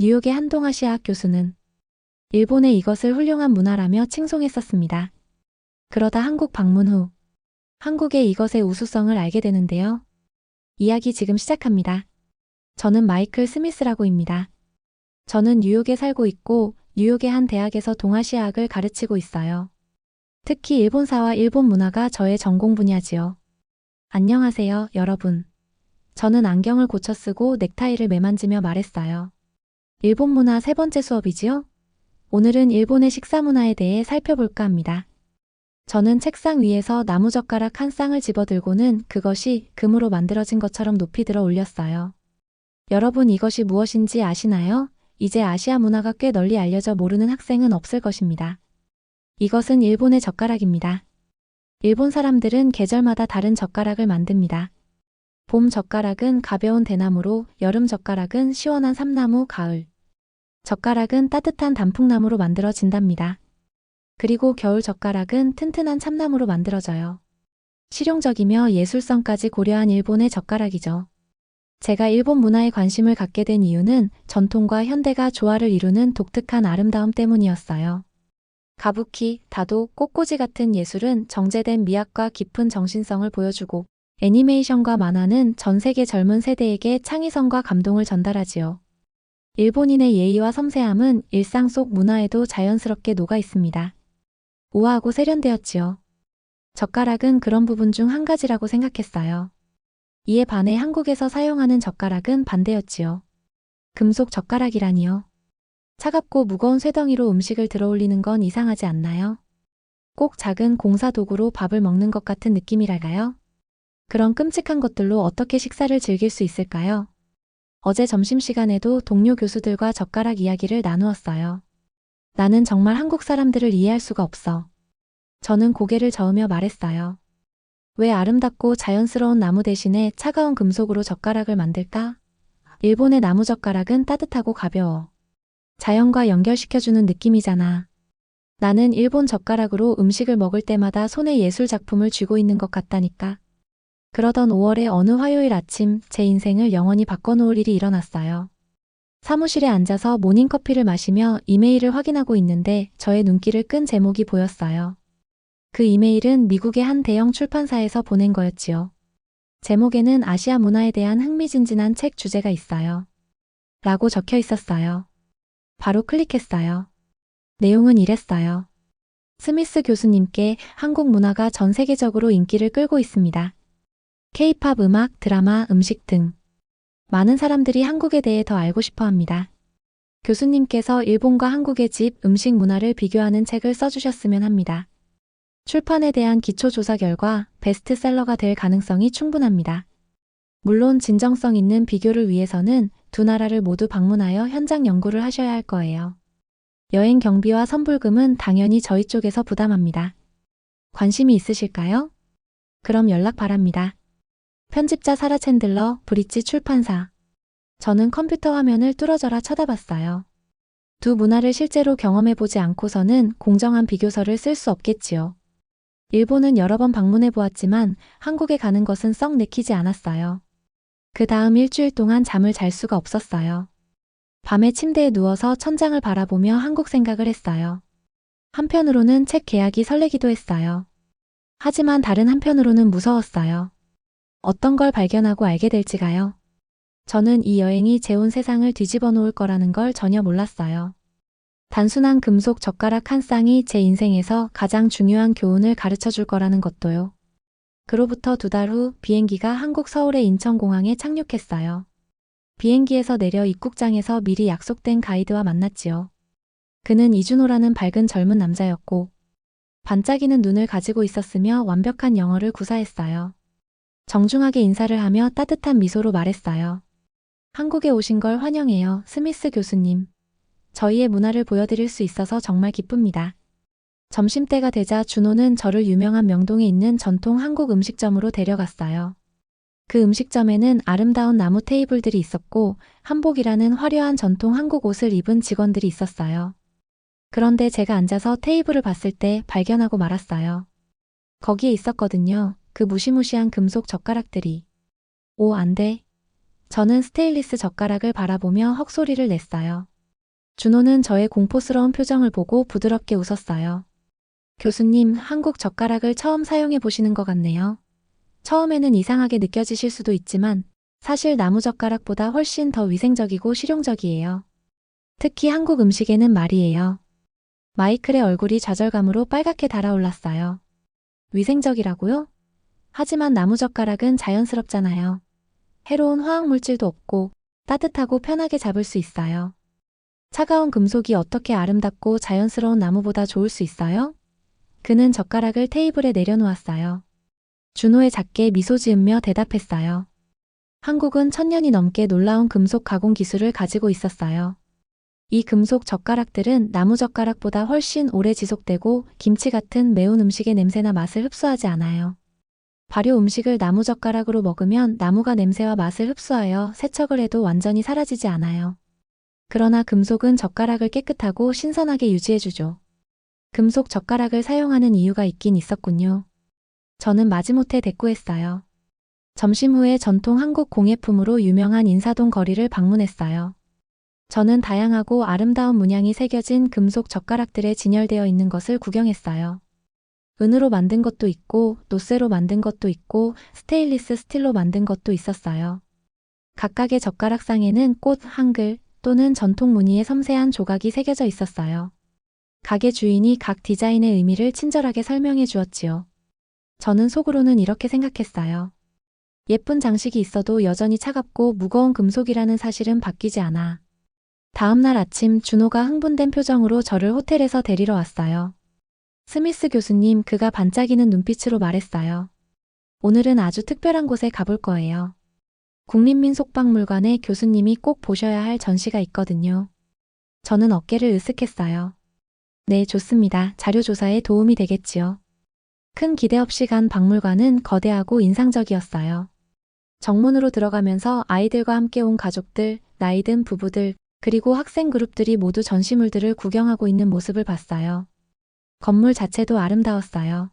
뉴욕의 한 동아시아학 교수는 일본의 이것을 훌륭한 문화라며 칭송했었습니다. 그러다 한국 방문 후 한국의 이것의 우수성을 알게 되는데요. 이야기 지금 시작합니다. 저는 마이클 스미스라고입니다. 저는 뉴욕에 살고 있고 뉴욕의 한 대학에서 동아시아학을 가르치고 있어요. 특히 일본사와 일본 문화가 저의 전공 분야지요. 안녕하세요, 여러분. 저는 안경을 고쳐 쓰고 넥타이를 매만지며 말했어요. 일본 문화 세 번째 수업이지요? 오늘은 일본의 식사 문화에 대해 살펴볼까 합니다. 저는 책상 위에서 나무젓가락 한 쌍을 집어들고는 그것이 금으로 만들어진 것처럼 높이 들어 올렸어요. 여러분 이것이 무엇인지 아시나요? 이제 아시아 문화가 꽤 널리 알려져 모르는 학생은 없을 것입니다. 이것은 일본의 젓가락입니다. 일본 사람들은 계절마다 다른 젓가락을 만듭니다. 봄 젓가락은 가벼운 대나무로, 여름 젓가락은 시원한 삼나무, 가을 젓가락은 따뜻한 단풍나무로 만들어진답니다. 그리고 겨울 젓가락은 튼튼한 참나무로 만들어져요. 실용적이며 예술성까지 고려한 일본의 젓가락이죠. 제가 일본 문화에 관심을 갖게 된 이유는 전통과 현대가 조화를 이루는 독특한 아름다움 때문이었어요. 가부키, 다도, 꽃꽂이 같은 예술은 정제된 미학과 깊은 정신성을 보여주고 애니메이션과 만화는 전 세계 젊은 세대에게 창의성과 감동을 전달하지요. 일본인의 예의와 섬세함은 일상 속 문화에도 자연스럽게 녹아 있습니다. 우아하고 세련되었지요. 젓가락은 그런 부분 중 한 가지라고 생각했어요. 이에 반해 한국에서 사용하는 젓가락은 반대였지요. 금속 젓가락이라니요. 차갑고 무거운 쇠덩이로 음식을 들어올리는 건 이상하지 않나요? 꼭 작은 공사 도구로 밥을 먹는 것 같은 느낌이랄까요? 그런 끔찍한 것들로 어떻게 식사를 즐길 수 있을까요? 어제 점심시간에도 동료 교수들과 젓가락 이야기를 나누었어요. 나는 정말 한국 사람들을 이해할 수가 없어. 저는 고개를 저으며 말했어요. 왜 아름답고 자연스러운 나무 대신에 차가운 금속으로 젓가락을 만들까? 일본의 나무 젓가락은 따뜻하고 가벼워. 자연과 연결시켜주는 느낌이잖아. 나는 일본 젓가락으로 음식을 먹을 때마다 손에 예술 작품을 쥐고 있는 것 같다니까. 그러던 5월의 어느 화요일 아침 제 인생을 영원히 바꿔놓을 일이 일어났어요. 사무실에 앉아서 모닝커피를 마시며 이메일을 확인하고 있는데 저의 눈길을 끈 제목이 보였어요. 그 이메일은 미국의 한 대형 출판사에서 보낸 거였지요. 제목에는 아시아 문화에 대한 흥미진진한 책 주제가 있어요. 라고 적혀 있었어요. 바로 클릭했어요. 내용은 이랬어요. 스미스 교수님께 한국 문화가 전 세계적으로 인기를 끌고 있습니다. K-팝 음악, 드라마, 음식 등 많은 사람들이 한국에 대해 더 알고 싶어 합니다. 교수님께서 일본과 한국의 집, 음식 문화를 비교하는 책을 써주셨으면 합니다. 출판에 대한 기초조사 결과 베스트셀러가 될 가능성이 충분합니다. 물론 진정성 있는 비교를 위해서는 두 나라를 모두 방문하여 현장 연구를 하셔야 할 거예요. 여행 경비와 선불금은 당연히 저희 쪽에서 부담합니다. 관심이 있으실까요? 그럼 연락 바랍니다. 편집자 사라 챈들러, 브릿지 출판사. 저는 컴퓨터 화면을 뚫어져라 쳐다봤어요. 두 문화를 실제로 경험해보지 않고서는 공정한 비교서를 쓸 수 없겠지요. 일본은 여러 번 방문해 보았지만 한국에 가는 것은 썩 내키지 않았어요. 그 다음 일주일 동안 잠을 잘 수가 없었어요. 밤에 침대에 누워서 천장을 바라보며 한국 생각을 했어요. 한편으로는 책 계약이 설레기도 했어요. 하지만 다른 한편으로는 무서웠어요. 어떤 걸 발견하고 알게 될지가요. 저는 이 여행이 제 온 세상을 뒤집어 놓을 거라는 걸 전혀 몰랐어요. 단순한 금속 젓가락 한 쌍이 제 인생에서 가장 중요한 교훈을 가르쳐 줄 거라는 것도요. 그로부터 2달 후 비행기가 한국 서울의 인천공항에 착륙했어요. 비행기에서 내려 입국장에서 미리 약속된 가이드와 만났지요. 그는 이준호라는 밝은 젊은 남자였고 반짝이는 눈을 가지고 있었으며 완벽한 영어를 구사했어요. 정중하게 인사를 하며 따뜻한 미소로 말했어요. 한국에 오신 걸 환영해요, 스미스 교수님. 저희의 문화를 보여드릴 수 있어서 정말 기쁩니다. 점심때가 되자 준호는 저를 유명한 명동에 있는 전통 한국 음식점으로 데려갔어요. 그 음식점에는 아름다운 나무 테이블들이 있었고 한복이라는 화려한 전통 한국 옷을 입은 직원들이 있었어요. 그런데 제가 앉아서 테이블을 봤을 때 발견하고 말았어요. 거기에 있었거든요. 그 무시무시한 금속 젓가락들이. 오, 안 돼. 저는 스테인리스 젓가락을 바라보며 헉소리를 냈어요. 준호는 저의 공포스러운 표정을 보고 부드럽게 웃었어요. 교수님, 한국 젓가락을 처음 사용해 보시는 것 같네요. 처음에는 이상하게 느껴지실 수도 있지만 사실 나무 젓가락보다 훨씬 더 위생적이고 실용적이에요. 특히 한국 음식에는 말이에요. 마이클의 얼굴이 좌절감으로 빨갛게 달아올랐어요. 위생적이라고요? 하지만 나무 젓가락은 자연스럽잖아요. 해로운 화학물질도 없고 따뜻하고 편하게 잡을 수 있어요. 차가운 금속이 어떻게 아름답고 자연스러운 나무보다 좋을 수 있어요? 그는 젓가락을 테이블에 내려놓았어요. 준호의 작게 미소 지으며 대답했어요. 한국은 1000년이 넘게 놀라운 금속 가공 기술을 가지고 있었어요. 이 금속 젓가락들은 나무 젓가락보다 훨씬 오래 지속되고 김치 같은 매운 음식의 냄새나 맛을 흡수하지 않아요. 발효 음식을 나무 젓가락으로 먹으면 나무가 냄새와 맛을 흡수하여 세척을 해도 완전히 사라지지 않아요. 그러나 금속은 젓가락을 깨끗하고 신선하게 유지해주죠. 금속 젓가락을 사용하는 이유가 있긴 있었군요. 저는 마지못해 대꾸했어요. 점심 후에 전통 한국 공예품으로 유명한 인사동 거리를 방문했어요. 저는 다양하고 아름다운 문양이 새겨진 금속 젓가락들에 진열되어 있는 것을 구경했어요. 은으로 만든 것도 있고, 노쇠로 만든 것도 있고, 스테인리스 스틸로 만든 것도 있었어요. 각각의 젓가락상에는 꽃, 한글 또는 전통 무늬의 섬세한 조각이 새겨져 있었어요. 가게 주인이 각 디자인의 의미를 친절하게 설명해 주었지요. 저는 속으로는 이렇게 생각했어요. 예쁜 장식이 있어도 여전히 차갑고 무거운 금속이라는 사실은 바뀌지 않아. 다음 날 아침 준호가 흥분된 표정으로 저를 호텔에서 데리러 왔어요. 스미스 교수님, 그가 반짝이는 눈빛으로 말했어요. 오늘은 아주 특별한 곳에 가볼 거예요. 국립민속박물관에 교수님이 꼭 보셔야 할 전시가 있거든요. 저는 어깨를 으쓱했어요. 네, 좋습니다. 자료 조사에 도움이 되겠지요. 큰 기대 없이 간 박물관은 거대하고 인상적이었어요. 정문으로 들어가면서 아이들과 함께 온 가족들, 나이든 부부들, 그리고 학생 그룹들이 모두 전시물들을 구경하고 있는 모습을 봤어요. 건물 자체도 아름다웠어요.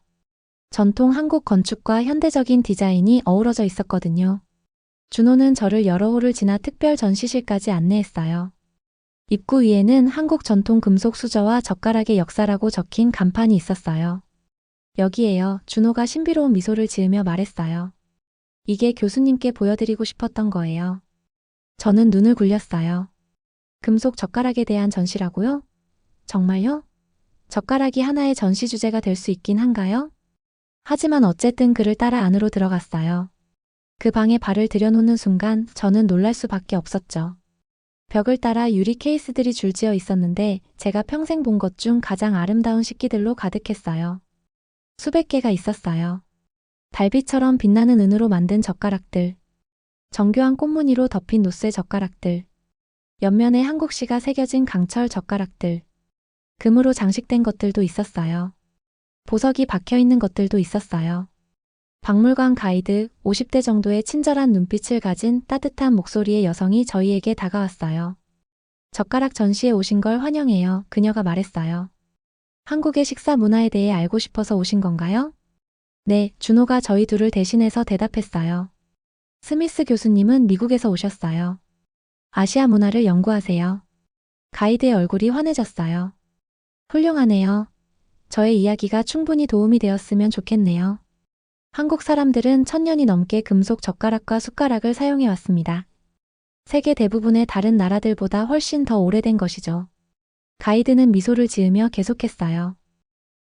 전통 한국 건축과 현대적인 디자인이 어우러져 있었거든요. 준호는 저를 여러 홀을 지나 특별 전시실까지 안내했어요. 입구 위에는 한국 전통 금속 수저와 젓가락의 역사라고 적힌 간판이 있었어요. 여기에요. 준호가 신비로운 미소를 지으며 말했어요. 이게 교수님께 보여드리고 싶었던 거예요. 저는 눈을 굴렸어요. 금속 젓가락에 대한 전시라고요? 정말요? 젓가락이 하나의 전시 주제가 될 수 있긴 한가요? 하지만 어쨌든 그를 따라 안으로 들어갔어요. 그 방에 발을 들여놓는 순간 저는 놀랄 수밖에 없었죠. 벽을 따라 유리 케이스들이 줄지어 있었는데 제가 평생 본 것 중 가장 아름다운 식기들로 가득했어요. 수백 개가 있었어요. 달빛처럼 빛나는 은으로 만든 젓가락들, 정교한 꽃무늬로 덮인 노쇠 젓가락들, 옆면에 한국시가 새겨진 강철 젓가락들, 금으로 장식된 것들도 있었어요. 보석이 박혀있는 것들도 있었어요. 박물관 가이드 50대 정도의 친절한 눈빛을 가진 따뜻한 목소리의 여성이 저희에게 다가왔어요. 젓가락 전시에 오신 걸 환영해요. 그녀가 말했어요. 한국의 식사 문화에 대해 알고 싶어서 오신 건가요? 네, 준호가 저희 둘을 대신해서 대답했어요. 스미스 교수님은 미국에서 오셨어요. 아시아 문화를 연구하세요. 가이드의 얼굴이 환해졌어요. 훌륭하네요. 저의 이야기가 충분히 도움이 되었으면 좋겠네요. 한국 사람들은 1000년이 넘게 금속 젓가락과 숟가락을 사용해 왔습니다. 세계 대부분의 다른 나라들보다 훨씬 더 오래된 것이죠. 가이드는 미소를 지으며 계속했어요.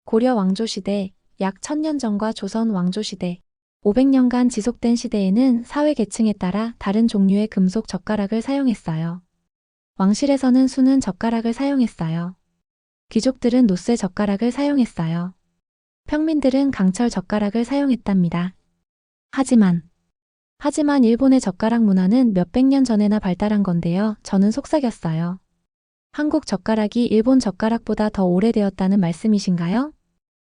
고려 왕조 시대, 약 1000년 전과 조선 왕조 시대, 500년간 지속된 시대에는 사회 계층에 따라 다른 종류의 금속 젓가락을 사용했어요. 왕실에서는 수는 젓가락을 사용했어요. 귀족들은 노쇠 젓가락을 사용했어요. 평민들은 강철 젓가락을 사용했답니다. 하지만 일본의 젓가락 문화는 몇백 년 전에나 발달한 건데요. 저는 속삭였어요. 한국 젓가락이 일본 젓가락보다 더 오래되었다는 말씀이신가요?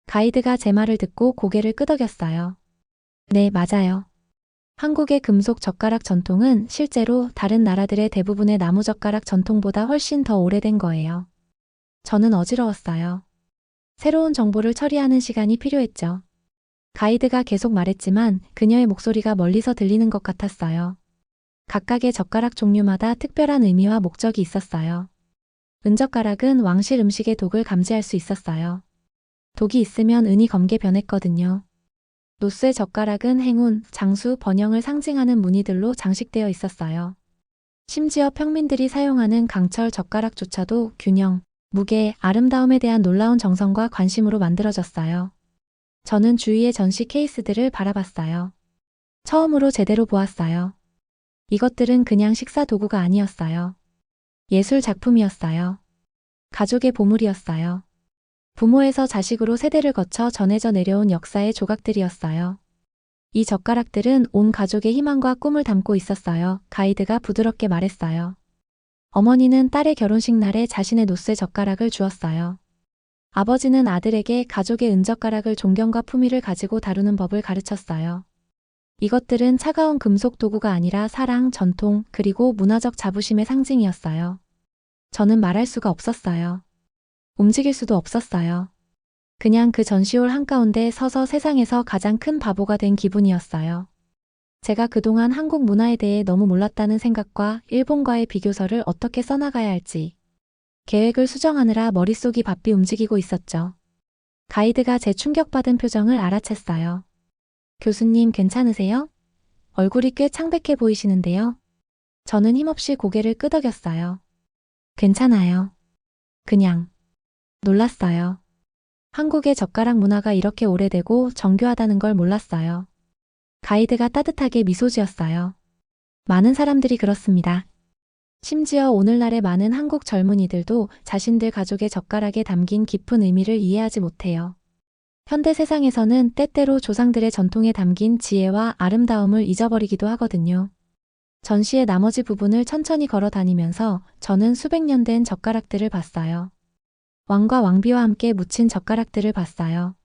가이드가 제 말을 듣고 고개를 끄덕였어요. 네, 맞아요. 한국의 금속 젓가락 전통은 실제로 다른 나라들의 대부분의 나무 젓가락 전통보다 훨씬 더 오래된 거예요. 저는 어지러웠어요. 새로운 정보를 처리하는 시간이 필요했죠. 가이드가 계속 말했지만 그녀의 목소리가 멀리서 들리는 것 같았어요. 각각의 젓가락 종류마다 특별한 의미와 목적이 있었어요. 은젓가락은 왕실 음식의 독을 감지할 수 있었어요. 독이 있으면 은이 검게 변했거든요. 노쇠 젓가락은 행운, 장수, 번영을 상징하는 무늬들로 장식되어 있었어요. 심지어 평민들이 사용하는 강철 젓가락조차도 균형, 무게, 아름다움에 대한 놀라운 정성과 관심으로 만들어졌어요. 저는 주위의 전시 케이스들을 바라봤어요. 처음으로 제대로 보았어요. 이것들은 그냥 식사 도구가 아니었어요. 예술 작품이었어요. 가족의 보물이었어요. 부모에서 자식으로 세대를 거쳐 전해져 내려온 역사의 조각들이었어요. 이 젓가락들은 온 가족의 희망과 꿈을 담고 있었어요. 가이드가 부드럽게 말했어요. 어머니는 딸의 결혼식 날에 자신의 노쇠 젓가락을 주었어요. 아버지는 아들에게 가족의 은젓가락을 존경과 품위를 가지고 다루는 법을 가르쳤어요. 이것들은 차가운 금속 도구가 아니라 사랑, 전통, 그리고 문화적 자부심의 상징이었어요. 저는 말할 수가 없었어요. 움직일 수도 없었어요. 그냥 그 전시홀 한가운데 서서 세상에서 가장 큰 바보가 된 기분이었어요. 제가 그동안 한국 문화에 대해 너무 몰랐다는 생각과 일본과의 비교서를 어떻게 써나가야 할지 계획을 수정하느라 머릿속이 바삐 움직이고 있었죠. 가이드가 제 충격받은 표정을 알아챘어요. 교수님 괜찮으세요? 얼굴이 꽤 창백해 보이시는데요. 저는 힘없이 고개를 끄덕였어요. 괜찮아요. 그냥 놀랐어요. 한국의 젓가락 문화가 이렇게 오래되고 정교하다는 걸 몰랐어요. 가이드가 따뜻하게 미소 지었어요. 많은 사람들이 그렇습니다. 심지어 오늘날의 많은 한국 젊은이들도 자신들 가족의 젓가락에 담긴 깊은 의미를 이해하지 못해요. 현대 세상에서는 때때로 조상들의 전통에 담긴 지혜와 아름다움을 잊어버리기도 하거든요. 전시의 나머지 부분을 천천히 걸어 다니면서 저는 수백 년 된 젓가락들을 봤어요. 왕과 왕비와 함께 묻힌 젓가락들을 봤어요.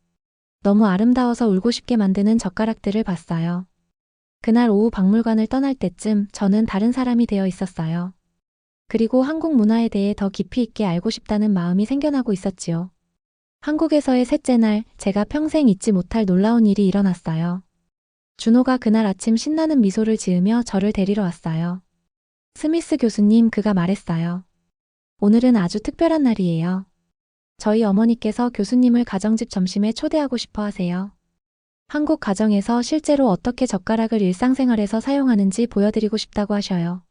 너무 아름다워서 울고 싶게 만드는 젓가락들을 봤어요. 그날 오후 박물관을 떠날 때쯤 저는 다른 사람이 되어 있었어요. 그리고 한국 문화에 대해 더 깊이 있게 알고 싶다는 마음이 생겨나고 있었지요. 한국에서의 셋째 날, 제가 평생 잊지 못할 놀라운 일이 일어났어요. 준호가 그날 아침 신나는 미소를 지으며 저를 데리러 왔어요. 스미스 교수님, 그가 말했어요. 오늘은 아주 특별한 날이에요. 저희 어머니께서 교수님을 가정집 점심에 초대하고 싶어 하세요. 한국 가정에서 실제로 어떻게 젓가락을 일상생활에서 사용하는지 보여드리고 싶다고 하셔요.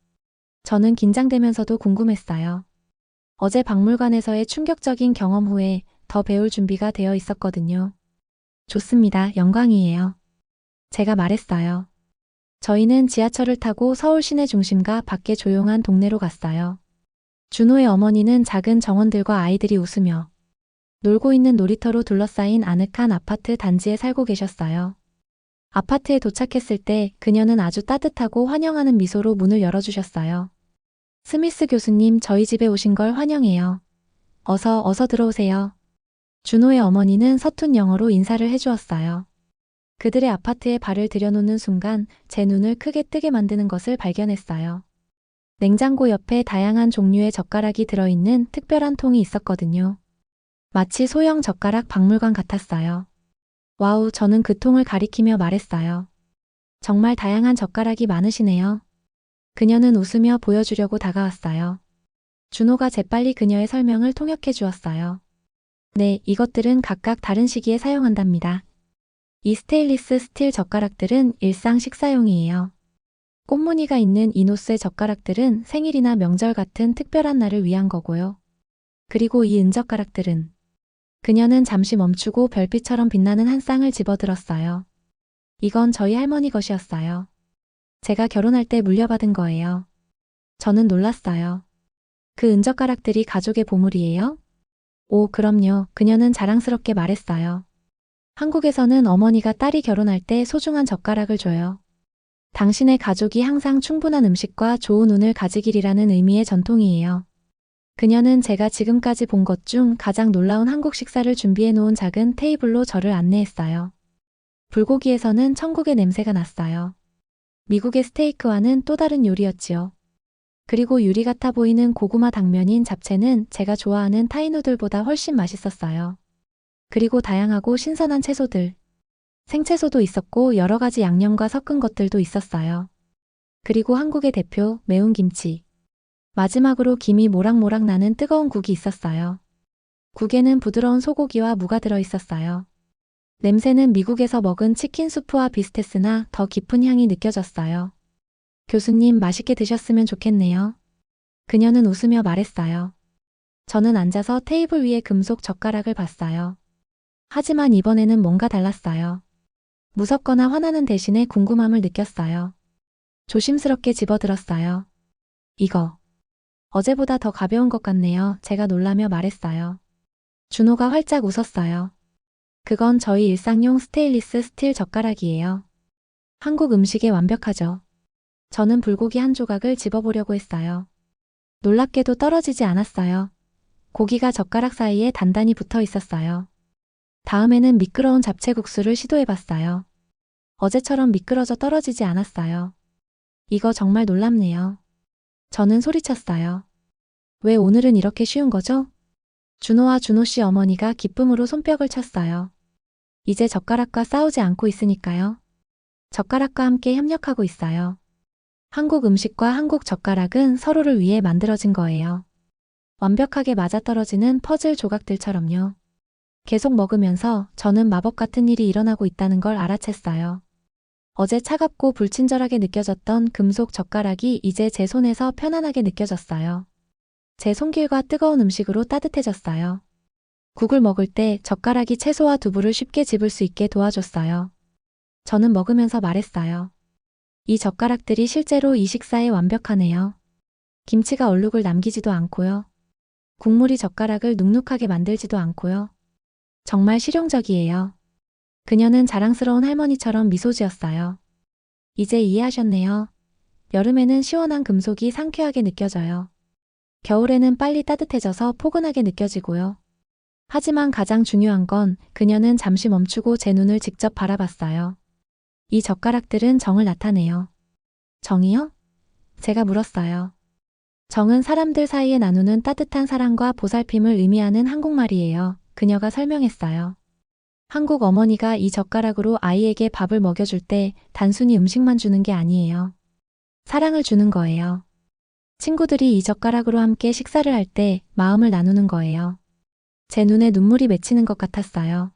저는 긴장되면서도 궁금했어요. 어제 박물관에서의 충격적인 경험 후에 더 배울 준비가 되어 있었거든요. 좋습니다. 영광이에요. 제가 말했어요. 저희는 지하철을 타고 서울 시내 중심가 밖에 조용한 동네로 갔어요. 준호의 어머니는 작은 정원들과 아이들이 웃으며 놀고 있는 놀이터로 둘러싸인 아늑한 아파트 단지에 살고 계셨어요. 아파트에 도착했을 때 그녀는 아주 따뜻하고 환영하는 미소로 문을 열어주셨어요. 스미스 교수님, 저희 집에 오신 걸 환영해요. 어서 들어오세요. 준호의 어머니는 서툰 영어로 인사를 해주었어요. 그들의 아파트에 발을 들여놓는 순간 제 눈을 크게 뜨게 만드는 것을 발견했어요. 냉장고 옆에 다양한 종류의 젓가락이 들어있는 특별한 통이 있었거든요. 마치 소형 젓가락 박물관 같았어요. 와우, 저는 그 통을 가리키며 말했어요. 정말 다양한 젓가락이 많으시네요. 그녀는 웃으며 보여주려고 다가왔어요. 준호가 재빨리 그녀의 설명을 통역해 주었어요. 네, 이것들은 각각 다른 시기에 사용한답니다. 이 스테인리스 스틸 젓가락들은 일상 식사용이에요. 꽃무늬가 있는 이노스의 젓가락들은 생일이나 명절 같은 특별한 날을 위한 거고요. 그리고 이 은젓가락들은 그녀는 잠시 멈추고 별빛처럼 빛나는 한 쌍을 집어들었어요. 이건 저희 할머니 것이었어요. 제가 결혼할 때 물려받은 거예요. 저는 놀랐어요. 그 은젓가락들이 가족의 보물이에요? 오, 그럼요. 그녀는 자랑스럽게 말했어요. 한국에서는 어머니가 딸이 결혼할 때 소중한 젓가락을 줘요. 당신의 가족이 항상 충분한 음식과 좋은 운을 가지기리라는 의미의 전통이에요. 그녀는 제가 지금까지 본 것 중 가장 놀라운 한국 식사를 준비해 놓은 작은 테이블로 저를 안내했어요. 불고기에서는 천국의 냄새가 났어요. 미국의 스테이크와는 또 다른 요리였지요. 그리고 유리 같아 보이는 고구마 당면인 잡채는 제가 좋아하는 타이 누들보다 훨씬 맛있었어요. 그리고 다양하고 신선한 채소들. 생채소도 있었고 여러 가지 양념과 섞은 것들도 있었어요. 그리고 한국의 대표, 매운 김치. 마지막으로 김이 모락모락 나는 뜨거운 국이 있었어요. 국에는 부드러운 소고기와 무가 들어있었어요. 냄새는 미국에서 먹은 치킨 수프와 비슷했으나 더 깊은 향이 느껴졌어요. 교수님, 맛있게 드셨으면 좋겠네요. 그녀는 웃으며 말했어요. 저는 앉아서 테이블 위에 금속 젓가락을 봤어요. 하지만 이번에는 뭔가 달랐어요. 무섭거나 화나는 대신에 궁금함을 느꼈어요. 조심스럽게 집어들었어요. 이거. 어제보다 더 가벼운 것 같네요. 제가 놀라며 말했어요. 준호가 활짝 웃었어요. 그건 저희 일상용 스테인리스 스틸 젓가락이에요. 한국 음식에 완벽하죠. 저는 불고기 한 조각을 집어보려고 했어요. 놀랍게도 떨어지지 않았어요. 고기가 젓가락 사이에 단단히 붙어 있었어요. 다음에는 미끄러운 잡채국수를 시도해봤어요. 어제처럼 미끄러져 떨어지지 않았어요. 이거 정말 놀랍네요. 저는 소리쳤어요. 왜 오늘은 이렇게 쉬운 거죠? 준호와 준호 씨 어머니가 기쁨으로 손뼉을 쳤어요. 이제 젓가락과 싸우지 않고 있으니까요. 젓가락과 함께 협력하고 있어요. 한국 음식과 한국 젓가락은 서로를 위해 만들어진 거예요. 완벽하게 맞아떨어지는 퍼즐 조각들처럼요. 계속 먹으면서 저는 마법 같은 일이 일어나고 있다는 걸 알아챘어요. 어제 차갑고 불친절하게 느껴졌던 금속 젓가락이 이제 제 손에서 편안하게 느껴졌어요. 제 손길과 뜨거운 음식으로 따뜻해졌어요. 국을 먹을 때 젓가락이 채소와 두부를 쉽게 집을 수 있게 도와줬어요. 저는 먹으면서 말했어요. 이 젓가락들이 실제로 이 식사에 완벽하네요. 김치가 얼룩을 남기지도 않고요. 국물이 젓가락을 눅눅하게 만들지도 않고요. 정말 실용적이에요. 그녀는 자랑스러운 할머니처럼 미소 지었어요. 이제 이해하셨네요. 여름에는 시원한 금속이 상쾌하게 느껴져요. 겨울에는 빨리 따뜻해져서 포근하게 느껴지고요. 하지만 가장 중요한 건 그녀는 잠시 멈추고 제 눈을 직접 바라봤어요. 이 젓가락들은 정을 나타내요. 정이요? 제가 물었어요. 정은 사람들 사이에 나누는 따뜻한 사랑과 보살핌을 의미하는 한국말이에요. 그녀가 설명했어요. 한국 어머니가 이 젓가락으로 아이에게 밥을 먹여줄 때 단순히 음식만 주는 게 아니에요. 사랑을 주는 거예요. 친구들이 이 젓가락으로 함께 식사를 할 때 마음을 나누는 거예요. 제 눈에 눈물이 맺히는 것 같았어요.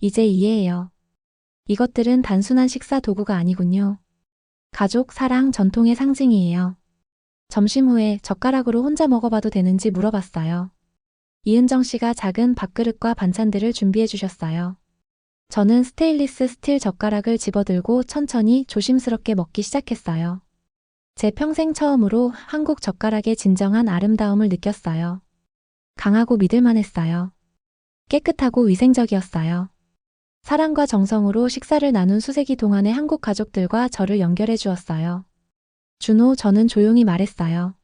이제 이해해요. 이것들은 단순한 식사 도구가 아니군요. 가족, 사랑, 전통의 상징이에요. 점심 후에 젓가락으로 혼자 먹어봐도 되는지 물어봤어요. 이은정 씨가 작은 밥그릇과 반찬들을 준비해 주셨어요. 저는 스테인리스 스틸 젓가락을 집어들고 천천히 조심스럽게 먹기 시작했어요. 제 평생 처음으로 한국 젓가락의 진정한 아름다움을 느꼈어요. 강하고 믿을만했어요. 깨끗하고 위생적이었어요. 사랑과 정성으로 식사를 나눈 수세기 동안의 한국 가족들과 저를 연결해 주었어요. 준호, 저는 조용히 말했어요.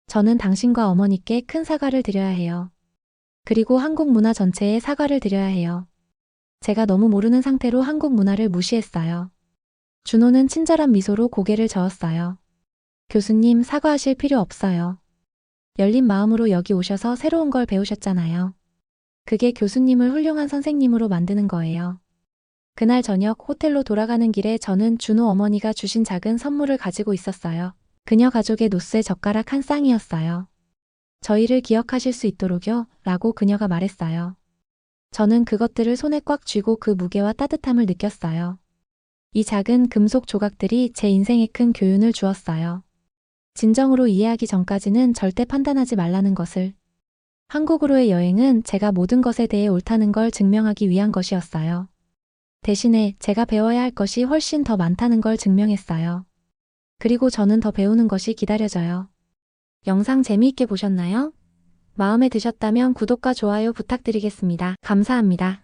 저는 당신과 어머니께 큰 사과를 드려야 해요. 그리고 한국 문화 전체에 사과를 드려야 해요. 제가 너무 모르는 상태로 한국 문화를 무시했어요. 준호는 친절한 미소로 고개를 저었어요. 교수님, 사과하실 필요 없어요. 열린 마음으로 여기 오셔서 새로운 걸 배우셨잖아요. 그게 교수님을 훌륭한 선생님으로 만드는 거예요. 그날 저녁 호텔로 돌아가는 길에 저는 준호 어머니가 주신 작은 선물을 가지고 있었어요. 그녀 가족의 노쇠 젓가락 한 쌍이었어요. 저희를 기억하실 수 있도록요, 라고 그녀가 말했어요. 저는 그것들을 손에 꽉 쥐고 그 무게와 따뜻함을 느꼈어요. 이 작은 금속 조각들이 제 인생에 큰 교훈을 주었어요. 진정으로 이해하기 전까지는 절대 판단하지 말라는 것을. 한국으로의 여행은 제가 모든 것에 대해 옳다는 걸 증명하기 위한 것이었어요. 대신에 제가 배워야 할 것이 훨씬 더 많다는 걸 증명했어요. 그리고 저는 더 배우는 것이 기다려져요. 영상 재미있게 보셨나요? 마음에 드셨다면 구독과 좋아요 부탁드리겠습니다. 감사합니다.